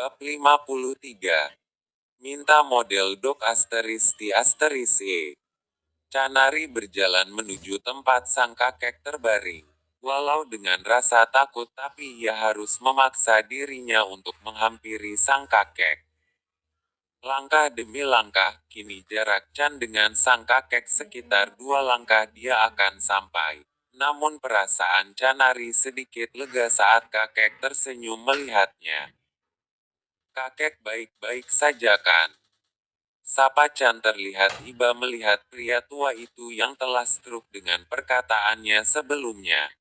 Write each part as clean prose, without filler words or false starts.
Bab 53. Minta model dok **E. Canari berjalan menuju tempat sang kakek terbaring. Walau dengan rasa takut tapi ia harus memaksa dirinya untuk menghampiri sang kakek. Langkah demi langkah, kini jarak Chan dengan sang kakek sekitar 2 langkah dia akan sampai. Namun perasaan Canari sedikit lega saat kakek tersenyum melihatnya. "Kakek baik-baik saja kan?" Sapa Chan terlihat iba melihat pria tua itu yang telah stroke dengan perkataannya sebelumnya.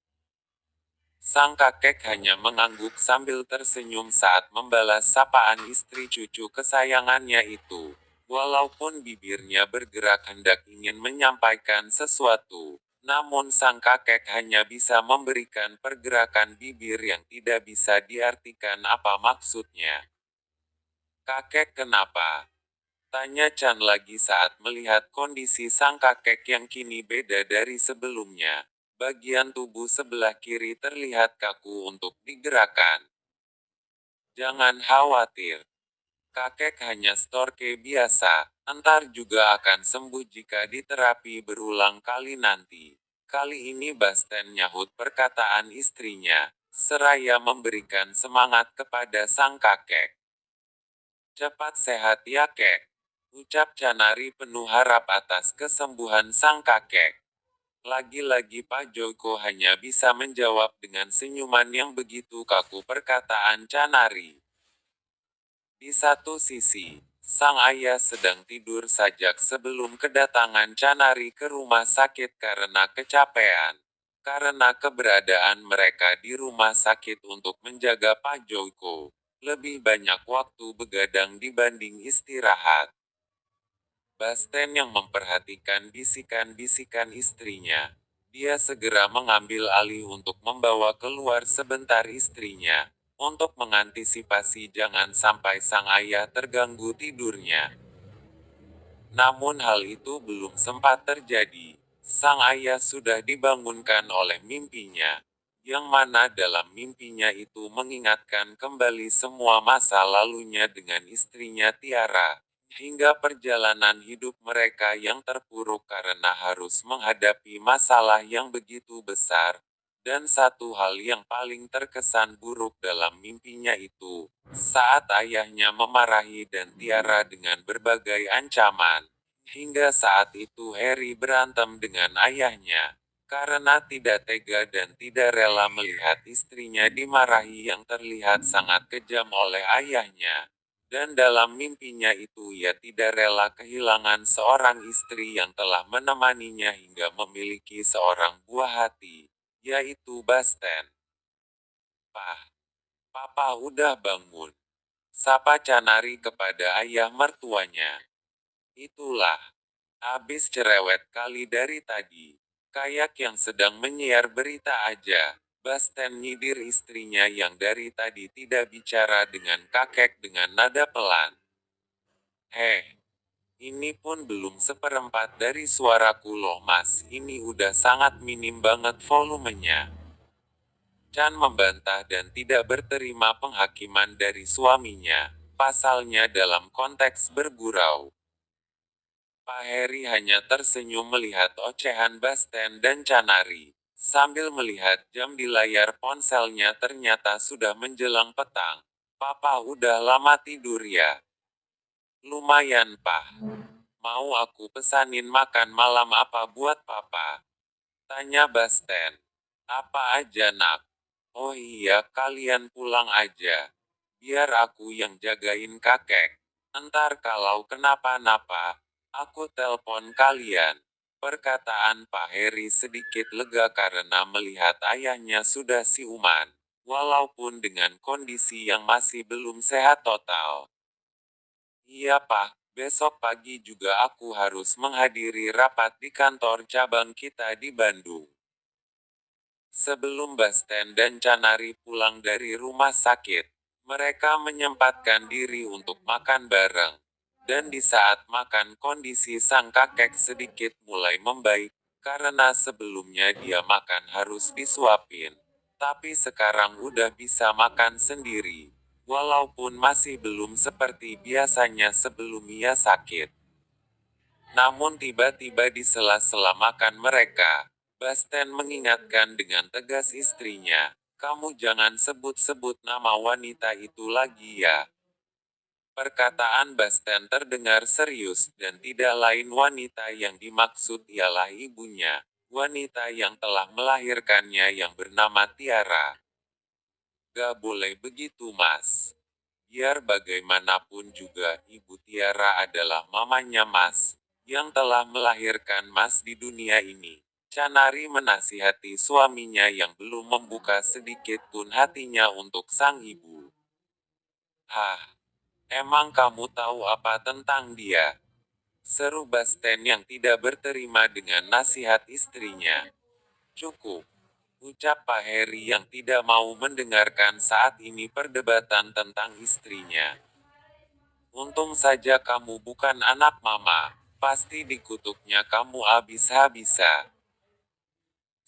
Sang kakek hanya mengangguk sambil tersenyum saat membalas sapaan istri cucu kesayangannya itu. Walaupun bibirnya bergerak hendak ingin menyampaikan sesuatu, namun sang kakek hanya bisa memberikan pergerakan bibir yang tidak bisa diartikan apa maksudnya. "Kakek kenapa?" tanya Chan lagi saat melihat kondisi sang kakek yang kini beda dari sebelumnya. Bagian tubuh sebelah kiri terlihat kaku untuk digerakkan. "Jangan khawatir. Kakek hanya storke biasa. Entar juga akan sembuh jika diterapi berulang kali nanti." Kali ini Basten nyahut perkataan istrinya, seraya memberikan semangat kepada sang kakek. "Cepat sehat ya kek," ucap Canari penuh harap atas kesembuhan sang kakek. Lagi-lagi Pak Joko hanya bisa menjawab dengan senyuman yang begitu kaku perkataan Canari. Di satu sisi, sang ayah sedang tidur sajak sebelum kedatangan Canari ke rumah sakit karena kecapean. Karena keberadaan mereka di rumah sakit untuk menjaga Pak Joko, lebih banyak waktu begadang dibanding istirahat. Basten yang memperhatikan bisikan-bisikan istrinya. Dia segera mengambil alih untuk membawa keluar sebentar istrinya, untuk mengantisipasi jangan sampai sang ayah terganggu tidurnya. Namun hal itu belum sempat terjadi. Sang ayah sudah dibangunkan oleh mimpinya, yang mana dalam mimpinya itu mengingatkan kembali semua masa lalunya dengan istrinya Tiara, hingga perjalanan hidup mereka yang terpuruk karena harus menghadapi masalah yang begitu besar. Dan satu hal yang paling terkesan buruk dalam mimpinya itu, saat ayahnya memarahi dan Tiara dengan berbagai ancaman. Hingga saat itu Harry berantem dengan ayahnya, karena tidak tega dan tidak rela melihat istrinya dimarahi yang terlihat sangat kejam oleh ayahnya. Dan dalam mimpinya itu ia tidak rela kehilangan seorang istri yang telah menemaninya hingga memiliki seorang buah hati, yaitu Basten. Papa udah bangun," sapa Canari kepada ayah mertuanya. "Itulah. Abis cerewet kali dari tadi. Kayak yang sedang menyiar berita aja." Basten nyindir istrinya yang dari tadi tidak bicara dengan kakek dengan nada pelan. Ini pun belum seperempat dari suaraku loh mas, ini udah sangat minim banget volumenya." Chan membantah dan tidak berterima penghakiman dari suaminya, pasalnya dalam konteks bergurau. Pak Harry hanya tersenyum melihat ocehan Basten dan Canari, sambil melihat jam di layar ponselnya ternyata sudah menjelang petang. "Papa udah lama tidur ya?" "Lumayan Pak. Mau aku pesanin makan malam apa buat Papa?" tanya Basten. "Apa aja nak?" "Oh iya, kalian pulang aja. Biar aku yang jagain kakek. Entar kalau kenapa-napa, aku telpon kalian." Perkataan Pak Harry sedikit lega karena melihat ayahnya sudah siuman, walaupun dengan kondisi yang masih belum sehat total. "Iya Pak, besok pagi juga aku harus menghadiri rapat di kantor cabang kita di Bandung." Sebelum Basten dan Canari pulang dari rumah sakit, mereka menyempatkan diri untuk makan bareng. Dan di saat makan kondisi sang kakek sedikit mulai membaik, karena sebelumnya dia makan harus disuapin. Tapi sekarang udah bisa makan sendiri. walaupun masih belum seperti biasanya sebelum ia sakit. Namun tiba-tiba di sela-sela makan mereka, Basten mengingatkan dengan tegas istrinya, "Kamu jangan sebut-sebut nama wanita itu lagi ya." Perkataan Basten terdengar serius, dan tidak lain wanita yang dimaksud ialah ibunya, wanita yang telah melahirkannya yang bernama Tiara. "Gak boleh begitu, Mas. Biar bagaimanapun juga, Ibu Tiara adalah mamanya Mas, yang telah melahirkan Mas di dunia ini." Canari menasihati suaminya yang belum membuka sedikit pun hatinya untuk sang ibu. "Hah, emang kamu tahu apa tentang dia?" seru Basten yang tidak berterima dengan nasihat istrinya. "Cukup," ucap Pak Heri yang tidak mau mendengarkan saat ini perdebatan tentang istrinya. "Untung saja kamu bukan anak mama, pasti dikutuknya kamu habis-habisan,"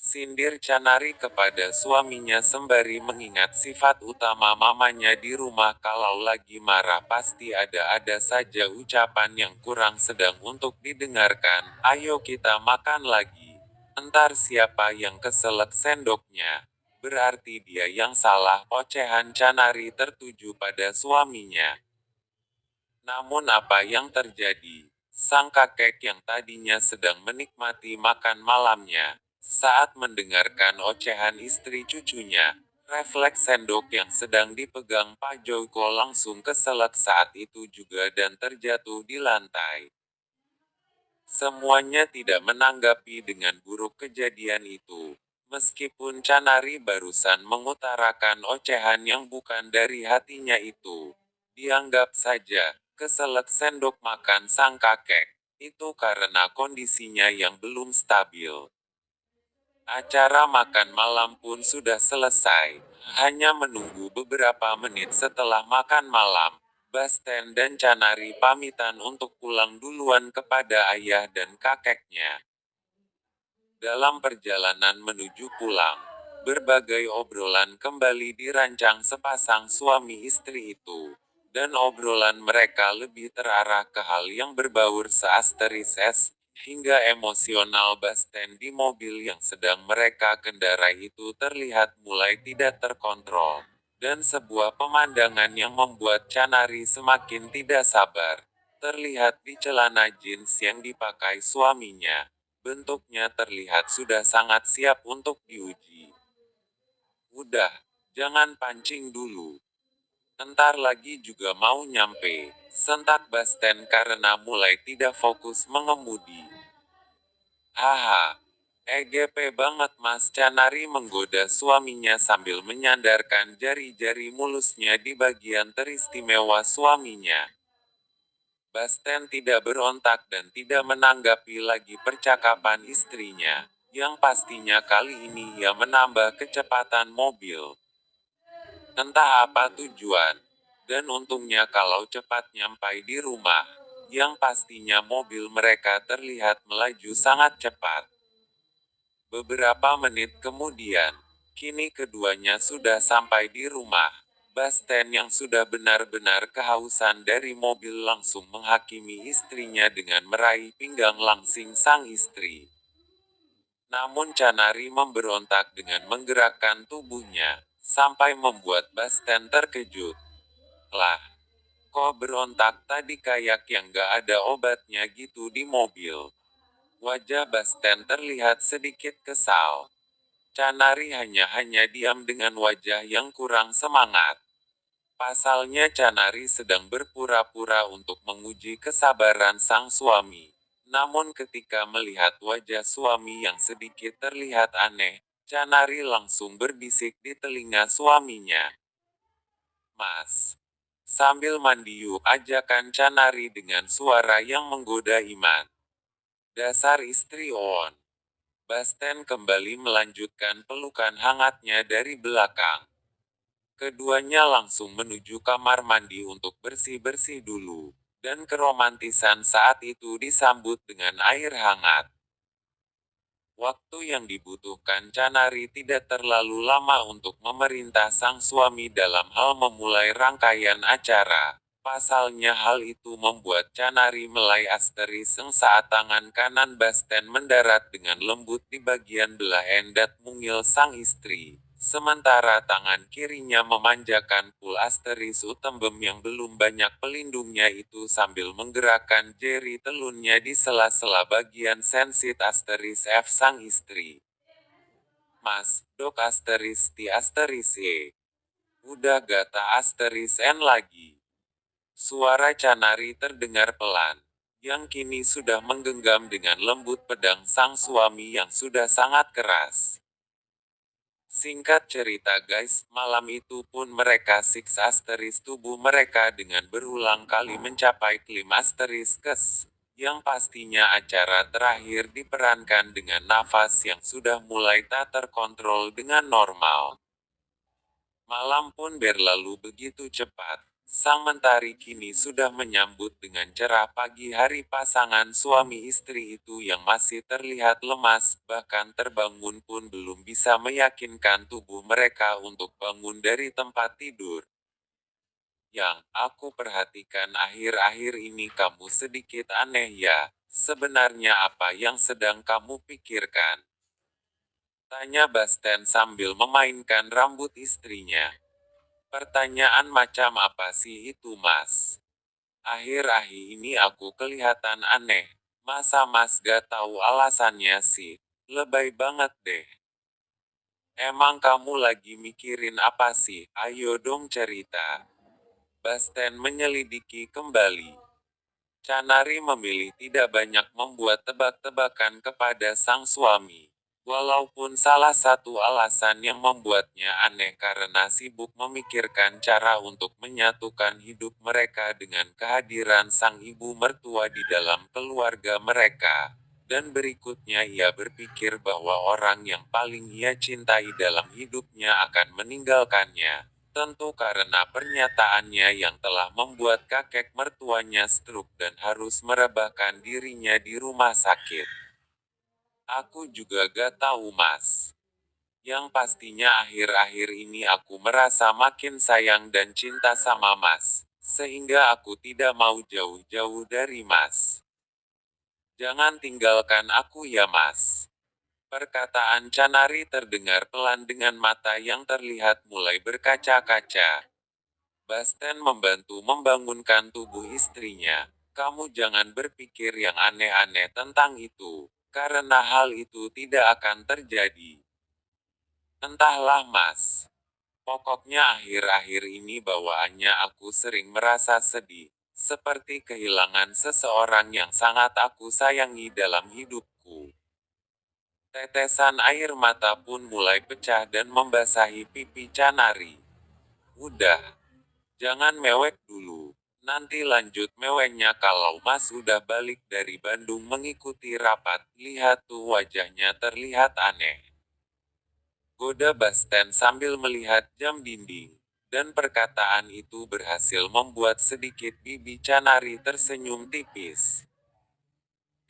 sindir Canari kepada suaminya sembari mengingat sifat utama mamanya di rumah kalau lagi marah pasti ada-ada saja ucapan yang kurang sedang untuk didengarkan. "Ayo kita makan lagi. Entar siapa yang keselak sendoknya, berarti dia yang salah." Ocehan Canari tertuju pada suaminya. Namun apa yang terjadi? Sang kakek yang tadinya sedang menikmati makan malamnya, saat mendengarkan ocehan istri cucunya, refleks sendok yang sedang dipegang Pak Joko langsung keselak saat itu juga dan terjatuh di lantai. Semuanya tidak menanggapi dengan buruk kejadian itu. Meskipun Canari barusan mengutarakan ocehan yang bukan dari hatinya itu, dianggap saja, keselak sendok makan sang kakek, itu karena kondisinya yang belum stabil. Acara makan malam pun sudah selesai. Hanya menunggu beberapa menit setelah makan malam, Basten dan Canari pamitan untuk pulang duluan kepada ayah dan kakeknya. Dalam perjalanan menuju pulang, berbagai obrolan kembali dirancang sepasang suami istri itu, dan obrolan mereka lebih terarah ke hal yang berbaur seasteris S, hingga emosional Basten di mobil yang sedang mereka kendarai itu terlihat mulai tidak terkontrol, dan sebuah pemandangan yang membuat Canari semakin tidak sabar, terlihat di celana jeans yang dipakai suaminya. Bentuknya terlihat sudah sangat siap untuk diuji. "Udah, jangan pancing dulu. Entar lagi juga mau nyampe," sentak Basten karena mulai tidak fokus mengemudi. "Haha, EGP banget Mas." Canari menggoda suaminya sambil menyandarkan jari-jari mulusnya di bagian teristimewa suaminya. Basten tidak berontak dan tidak menanggapi lagi percakapan istrinya, yang pastinya kali ini ia menambah kecepatan mobil. Entah apa tujuan, dan untungnya kalau cepat nyampai di rumah, yang pastinya mobil mereka terlihat melaju sangat cepat. Beberapa menit kemudian, kini keduanya sudah sampai di rumah. Basten yang sudah benar-benar kehausan dari mobil langsung menghakimi istrinya dengan meraih pinggang langsing sang istri. Namun Canari memberontak dengan menggerakkan tubuhnya, sampai membuat Basten terkejut. "Lah, kok berontak tadi kayak yang gak ada obatnya gitu di mobil?" Wajah Basten terlihat sedikit kesal. Canari hanya diam dengan wajah yang kurang semangat. Pasalnya Canari sedang berpura-pura untuk menguji kesabaran sang suami. Namun ketika melihat wajah suami yang sedikit terlihat aneh, Canari langsung berbisik di telinga suaminya. "Mas, sambil mandi yuk," ajakan Canari dengan suara yang menggoda iman. "Dasar istri on." Basten kembali melanjutkan pelukan hangatnya dari belakang. Keduanya langsung menuju kamar mandi untuk bersih-bersih dulu, dan keromantisan saat itu disambut dengan air hangat. Waktu yang dibutuhkan Canari tidak terlalu lama untuk memerintah sang suami dalam hal memulai rangkaian acara. Pasalnya hal itu membuat Canari melai Asteriseng saat tangan kanan Basten mendarat dengan lembut di bagian belah endat mungil sang istri. Sementara tangan kirinya memanjakan pul Asteris Utembem yang belum banyak pelindungnya itu sambil menggerakkan jari telunnya di sela-sela bagian sensit Asteris F sang istri. Mas, dok Asteris T Asteris E. Udah gata Asteris N lagi. Suara Canari terdengar pelan, yang kini sudah menggenggam dengan lembut pedang sang suami yang sudah sangat keras. Singkat cerita guys, malam itu pun mereka six asteris tubuh mereka dengan berulang kali mencapai klim asteris kes. Yang pastinya acara terakhir diperankan dengan nafas yang sudah mulai tak terkontrol dengan normal. Malam pun berlalu begitu cepat. Sang mentari kini sudah menyambut dengan cerah pagi hari pasangan suami istri itu yang masih terlihat lemas, bahkan terbangun pun belum bisa meyakinkan tubuh mereka untuk bangun dari tempat tidur. Yang aku perhatikan akhir-akhir ini kamu sedikit aneh ya, sebenarnya apa yang sedang kamu pikirkan? Tanya Basten sambil memainkan rambut istrinya. Pertanyaan macam apa sih itu mas? Akhir-akhir ini aku kelihatan aneh. Masa mas gak tahu alasannya sih? Lebay banget deh. Emang kamu lagi mikirin apa sih? Ayo dong cerita. Basten menyelidiki kembali. Canari memilih tidak banyak membuat tebak-tebakan kepada sang suami. Walaupun salah satu alasan yang membuatnya aneh karena sibuk memikirkan cara untuk menyatukan hidup mereka dengan kehadiran sang ibu mertua di dalam keluarga mereka. Dan berikutnya ia berpikir bahwa orang yang paling ia cintai dalam hidupnya akan meninggalkannya. Tentu karena pernyataannya yang telah membuat kakek mertuanya stroke dan harus merebahkan dirinya di rumah sakit. Aku juga gak tahu mas. Yang pastinya akhir-akhir ini aku merasa makin sayang dan cinta sama mas. Sehingga aku tidak mau jauh-jauh dari mas. Jangan tinggalkan aku ya mas. Perkataan Canari terdengar pelan dengan mata yang terlihat mulai berkaca-kaca. Basten membantu membangunkan tubuh istrinya. Kamu jangan berpikir yang aneh-aneh tentang itu. Karena hal itu tidak akan terjadi. Entahlah mas. Pokoknya akhir-akhir ini bawaannya aku sering merasa sedih. Seperti kehilangan seseorang yang sangat aku sayangi dalam hidupku. Tetesan air mata pun mulai pecah dan membasahi pipi Canari. Udah. Jangan mewek dulu. Nanti lanjut meweknya kalau mas udah balik dari Bandung mengikuti rapat. Lihat tuh wajahnya terlihat aneh. Goda Basten sambil melihat jam dinding. Dan perkataan itu berhasil membuat sedikit bibi Canari tersenyum tipis.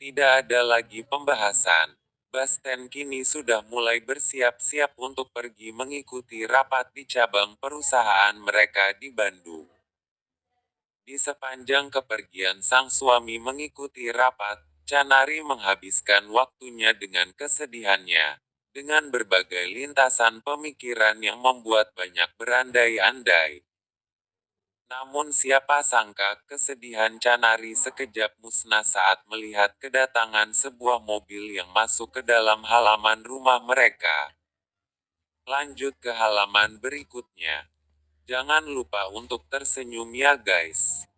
Tidak ada lagi pembahasan. Basten kini sudah mulai bersiap-siap untuk pergi mengikuti rapat di cabang perusahaan mereka di Bandung. Di sepanjang kepergian sang suami mengikuti rapat, Canari menghabiskan waktunya dengan kesedihannya, dengan berbagai lintasan pemikiran yang membuat banyak berandai-andai. Namun siapa sangka kesedihan Canari sekejap musnah saat melihat kedatangan sebuah mobil yang masuk ke dalam halaman rumah mereka. Lanjut ke halaman berikutnya. Jangan lupa untuk tersenyum ya guys.